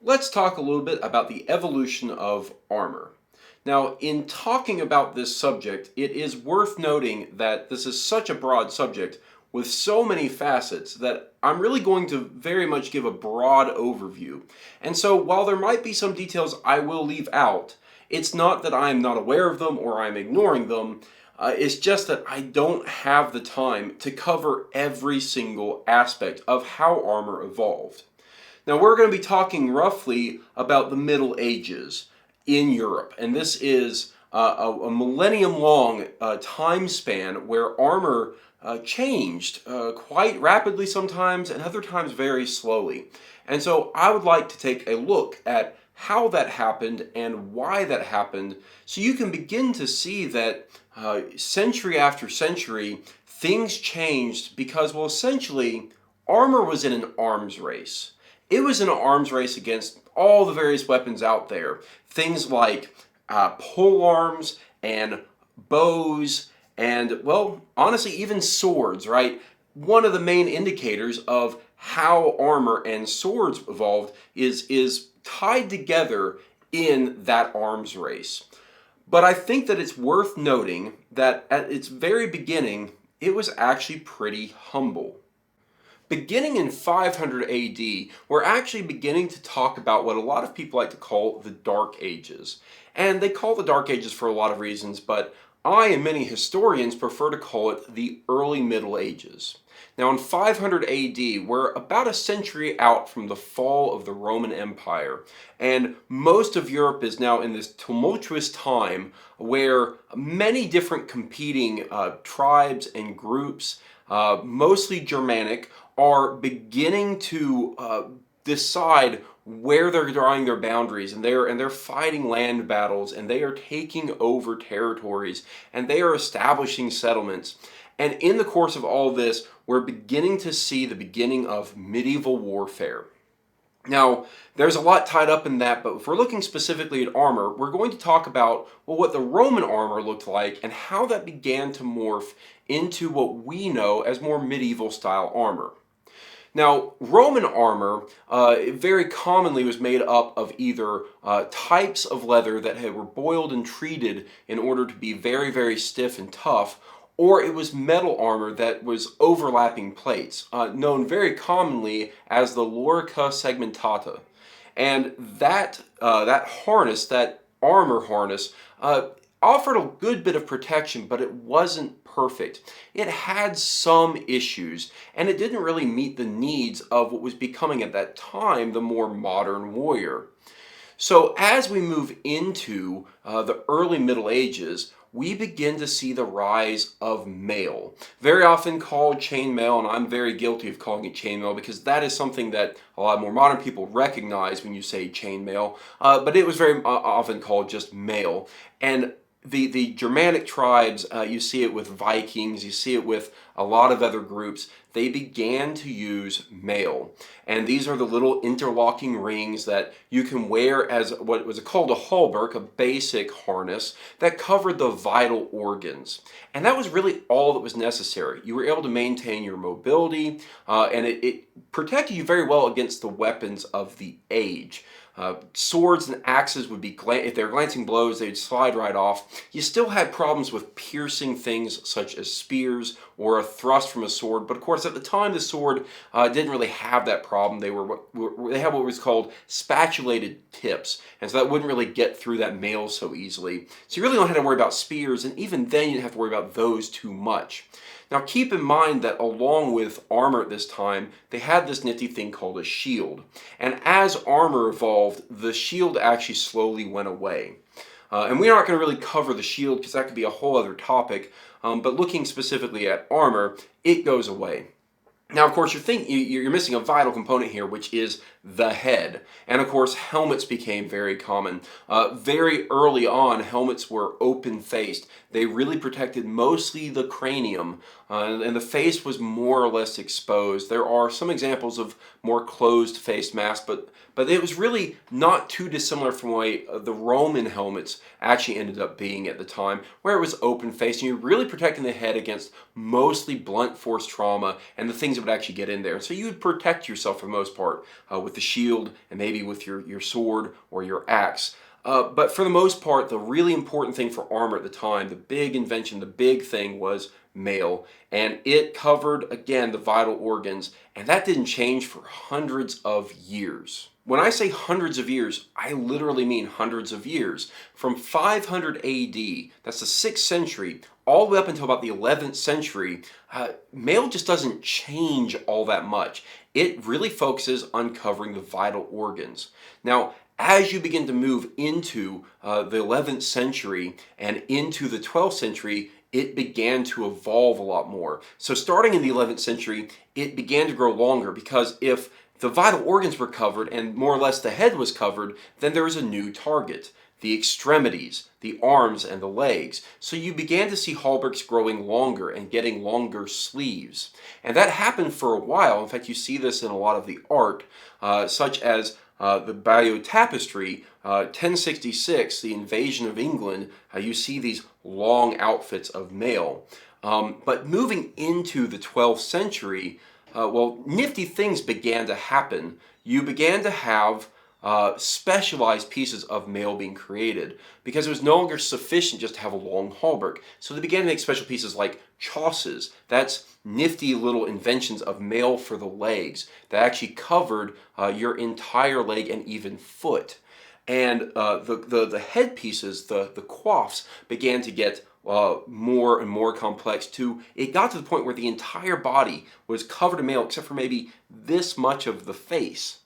Let's talk a little bit about the evolution of armor. Now, in talking about this subject, it is worth noting that this is such a broad subject with so many facets that I'm really going to very much give a broad overview. And so, while there might be some details I will leave out, it's not that I'm not aware of them or I'm ignoring them. It's just that I don't have the time to cover every single aspect of how armor evolved. Now, we're going to be talking roughly about the Middle Ages in Europe, and this is a millennium long time span where armor changed quite rapidly sometimes and other times very slowly. And so I would like to take a look at how that happened and why that happened so you can begin to see that century after century things changed because, well, essentially, armor was in an arms race. It was in an arms race against all the various weapons out there. Things like pole arms and bows and, well, honestly, even swords, right? One of the main indicators of how armor and swords evolved is tied together in that arms race. But I think that it's worth noting that at its very beginning, it was actually pretty humble. Beginning in 500 AD, we're actually beginning to talk about what a lot of people like to call the Dark Ages. And they call the Dark Ages for a lot of reasons, but I and many historians prefer to call it the early Middle Ages. Now, in 500 AD, we're about a century out from the fall of the Roman Empire, and most of Europe is now in this tumultuous time where many different competing tribes and groups, mostly Germanic, are beginning to decide where they're drawing their boundaries, and they're fighting land battles, and they are taking over territories, and they are establishing settlements. And in the course of all this, we're beginning to see the beginning of medieval warfare. Now, there's a lot tied up in that, but if we're looking specifically at armor, we're going to talk about, well, what the Roman armor looked like and how that began to morph into what we know as more medieval style armor. Now, Roman armor very commonly was made up of either types of leather that were boiled and treated in order to be very, very stiff and tough, or it was metal armor that was overlapping plates, known very commonly as the lorica segmentata. And that harness, that armor harness, offered a good bit of protection, but it wasn't perfect. It had some issues, and it didn't really meet the needs of what was becoming at that time the more modern warrior. So as we move into the early Middle Ages, we begin to see the rise of maille, very often called chainmail, and I'm very guilty of calling it chainmail because that is something that a lot more modern people recognize when you say chainmail, but it was very often called just maille. And the Germanic tribes, you see it with Vikings, you see it with a lot of other groups, they began to use maille. And these are the little interlocking rings that you can wear as what was called a hauberk, a basic harness that covered the vital organs. And that was really all that was necessary. You were able to maintain your mobility, and it protected you very well against the weapons of the age. Swords and axes would be, if they were glancing blows, they'd slide right off. You still had problems with piercing things such as spears or a thrust from a sword, but of course at the time the sword didn't really have that problem. They had what was called spatulated tips, and so that wouldn't really get through that maille so easily. So you really don't have to worry about spears, and even then you didn't have to worry about those too much. Now keep in mind that along with armor at this time, they had this nifty thing called a shield. And as armor evolved, the shield actually slowly went away. And we're not going to really cover the shield because that could be a whole other topic, but looking specifically at armor, it goes away. Now, of course, you're missing a vital component here, which is the head. And of course, helmets became very common. Very early on, helmets were open-faced. They really protected mostly the cranium, and the face was more or less exposed. There are some examples of more closed-faced masks, but it was really not too dissimilar from the way the Roman helmets actually ended up being at the time, where it was open-faced, and you're really protecting the head against mostly blunt force trauma and the things that would actually get in there. So you would protect yourself for the most part with with the shield and maybe with your sword or your axe. But for the most part, the really important thing for armor at the time, the big invention, the big thing was maille. And it covered, again, the vital organs. And that didn't change for hundreds of years. When I say hundreds of years, I literally mean hundreds of years. From 500 AD, that's the 6th century, all the way up until about the 11th century, maille just doesn't change all that much. It really focuses on covering the vital organs. Now, as you begin to move into the 11th century and into the 12th century, it began to evolve a lot more. So starting in the 11th century, it began to grow longer, because if the vital organs were covered and more or less the head was covered, then there was a new target: the extremities, the arms, and the legs. So you began to see halberds growing longer and getting longer sleeves. And that happened for a while. In fact, you see this in a lot of the art, such as the Bayeux Tapestry, 1066, the invasion of England. You see these long outfits of maille. But moving into the 12th century, nifty things began to happen. You began to have specialized pieces of maille being created, because it was no longer sufficient just to have a long hauberk. So they began to make special pieces like chausses. That's nifty little inventions of maille for the legs that actually covered your entire leg and even foot. And the headpieces, the coiffes, began to get more and more complex too. It got to the point where the entire body was covered in maille except for maybe this much of the face.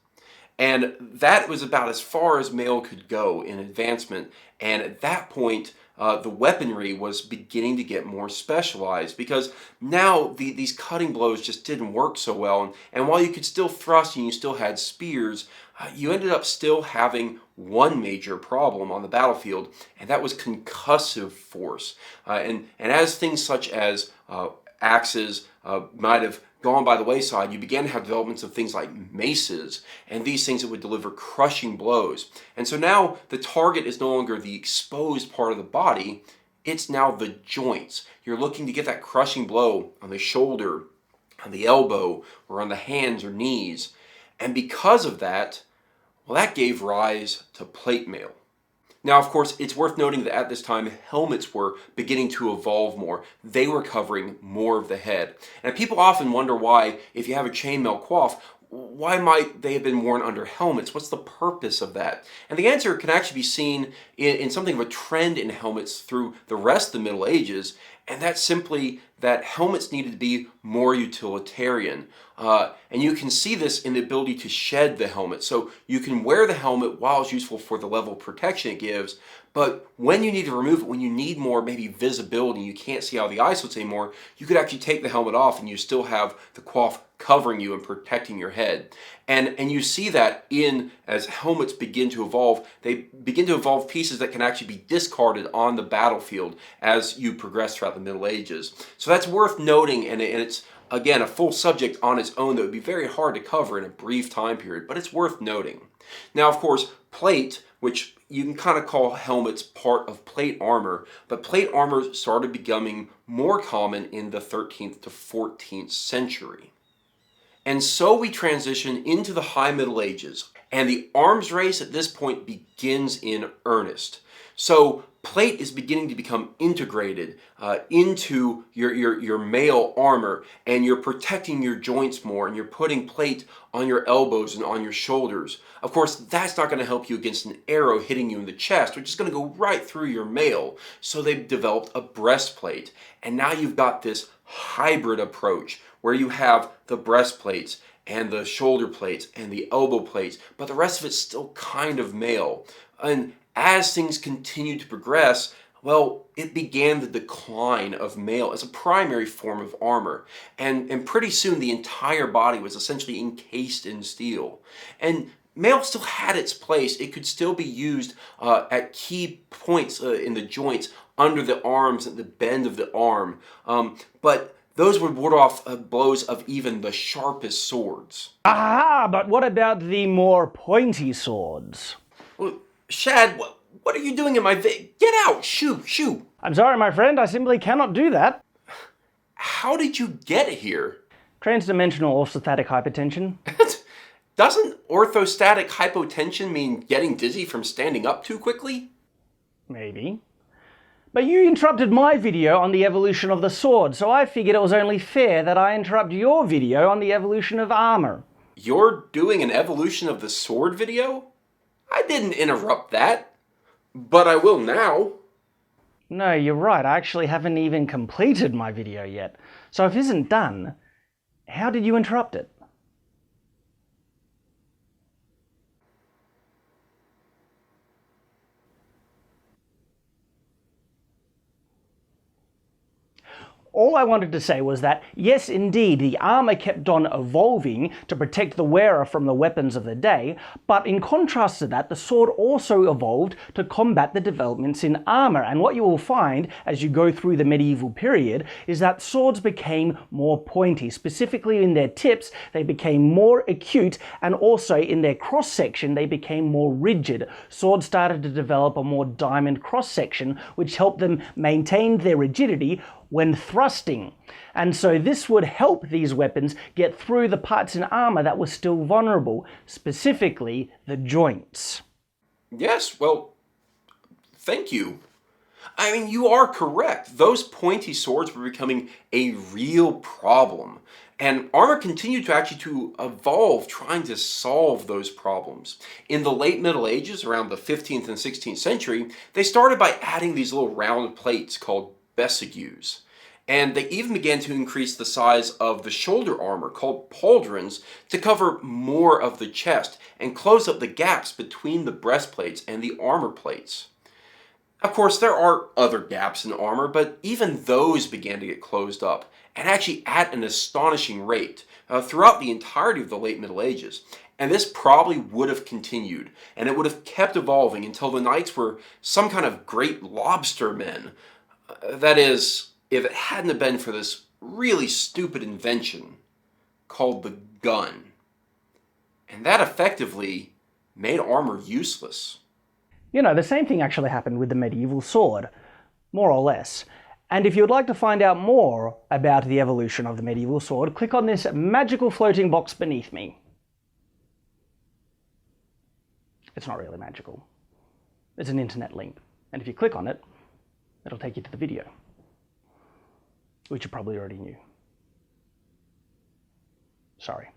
And that was about as far as maille could go in advancement. And at that point, the weaponry was beginning to get more specialized, because now these cutting blows just didn't work so well. And while you could still thrust and you still had spears, you ended up still having one major problem on the battlefield, and that was concussive force. And as things such as axes might have gone by the wayside, you began to have developments of things like maces, and these things that would deliver crushing blows. And so now the target is no longer the exposed part of the body, it's now the joints. You're looking to get that crushing blow on the shoulder, on the elbow, or on the hands or knees. And because of that, well, that gave rise to plate maille. Now, of course, it's worth noting that at this time, helmets were beginning to evolve more. They were covering more of the head. And people often wonder why, if you have a chainmail coif, why might they have been worn under helmets? What's the purpose of that? And the answer can actually be seen in something of a trend in helmets through the rest of the Middle Ages, and that's simply that helmets needed to be more utilitarian. And you can see this in the ability to shed the helmet. So you can wear the helmet while it's useful for the level of protection it gives, but when you need to remove it, when you need more maybe visibility, you can't see out of the eye slits anymore, you could actually take the helmet off and you still have the coif covering you and protecting your head. And you see that as helmets begin to evolve, they begin to evolve pieces that can actually be discarded on the battlefield as you progress throughout the Middle Ages. So that's worth noting, and it's, again, a full subject on its own that would be very hard to cover in a brief time period, but it's worth noting. Now, of course, plate, which you can kind of call helmets part of plate armor, but plate armor started becoming more common in the 13th to 14th century. And so we transition into the High Middle Ages, and the arms race at this point begins in earnest. So plate is beginning to become integrated into your maille armor, and you're protecting your joints more, and you're putting plate on your elbows and on your shoulders. Of course, that's not going to help you against an arrow hitting you in the chest, which is going to go right through your maille. So they've developed a breastplate, and now you've got this hybrid approach where you have the breastplates and the shoulder plates and the elbow plates, but the rest of it's still kind of maille. And as things continued to progress, well, it began the decline of maille as a primary form of armor. And pretty soon the entire body was essentially encased in steel. And maille still had its place. It could still be used at key points in the joints, under the arms, at the bend of the arm. But those would ward off blows of even the sharpest swords. Aha, but what about the more pointy swords? Well, Shad, what are you doing in my Get out! Shoo! I'm sorry, my friend, I simply cannot do that. How did you get here? Transdimensional orthostatic hypertension. Doesn't orthostatic hypotension mean getting dizzy from standing up too quickly? Maybe. But you interrupted my video on the evolution of the sword, so I figured it was only fair that I interrupt your video on the evolution of armor. You're doing an evolution of the sword video? I didn't interrupt that, but I will now. No, you're right, I actually haven't even completed my video yet. So if it isn't done, how did you interrupt it? All I wanted to say was that, yes indeed, the armour kept on evolving to protect the wearer from the weapons of the day, but in contrast to that, the sword also evolved to combat the developments in armour. And what you will find as you go through the medieval period is that swords became more pointy. Specifically in their tips, they became more acute, and also in their cross-section, they became more rigid. Swords started to develop a more diamond cross-section, which helped them maintain their rigidity when thrusting. And so this would help these weapons get through the parts in armor that were still vulnerable, specifically the joints. Yes, well, thank you. I mean, you are correct. Those pointy swords were becoming a real problem. And armor continued to actually evolve trying to solve those problems. In the late Middle Ages, around the 15th and 16th century, they started by adding these little round plates called besigues. And they even began to increase the size of the shoulder armor, called pauldrons, to cover more of the chest and close up the gaps between the breastplates and the armor plates. Of course, there are other gaps in armor, but even those began to get closed up, and actually at an astonishing rate, throughout the entirety of the late Middle Ages. And this probably would have continued, and it would have kept evolving until the knights were some kind of great lobster men. That is, if it hadn't have been for this really stupid invention called the gun. And that effectively made armor useless. You know, the same thing actually happened with the medieval sword, more or less. And if you would like to find out more about the evolution of the medieval sword, click on this magical floating box beneath me. It's not really magical. It's an internet link. And if you click on it, it'll take you to the video, which you probably already knew. Sorry.